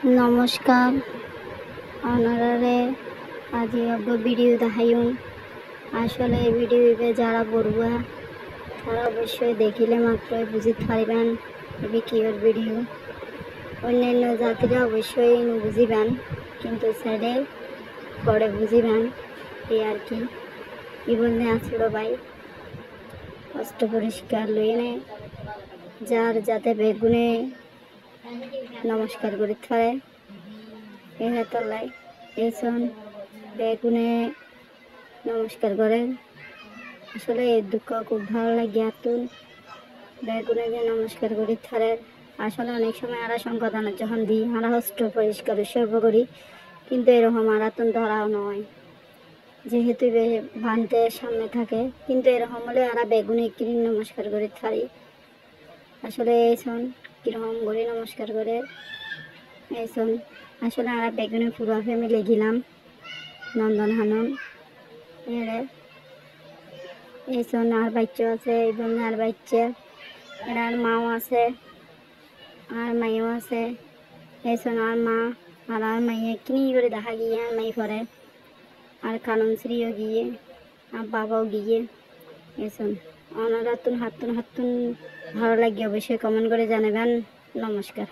নমস্কার আপনারে আজি ভিডিও দেখাইম। আসলে এই ভিডিও যারা বড়ুয়া তারা অবশ্যই দেখিলে মাত্রই বুঝতে পারবেন এটি কিওর ভিডিও। অন্যান্য জাতিরা অবশ্যই বুঝিবেন, কিন্তু ছেড়ে পরে বুঝিবেন এই আর কি। বললে আসলো ভাই কষ্ট পরিষ্কার লইয়ে নেয় যার যাতে বেগুনে নমস্কার করি পারে এ তলায় এইসন বেগুনে নমস্কার করে। আসলে এই দুঃখ খুব ভালো লাগে আতুন বেগুনে যে নমস্কার করি থারে। আসলে অনেক সময় আরা সংকোধন যখন দিই আমরা হস্ত পরিষ্কার উৎসর্গ করি, কিন্তু এরকম আরাতুন ধরাও নয়, যেহেতু ভান্তে সামনে থাকে। কিন্তু এরকম হলে আরা বেগুনে কিনে নমস্কার করি থারি। আসলে এইসন কিরকম করে নমস্কার করে এইসন। আসলে আমরা বেগুনে পুরো ফ্যামিলি গেলাম নন্দন হানন এরে এইসন। আর বাচ্চা আছে এবং আর বাচ্চা এর আর মাও আছে আর মাইও আছে। এইসন আর মা আর মাইয়ে কিনি করে দেখা গিয়ে আর মাই পরে আর কানন শ্রীও গিয়ে আর বাবাও গিয়ে এইসন। ওনারা হাতুন হাতুন ভালো লাগে অবশ্যই কমেন্ট করে জানাবেন। নমস্কার।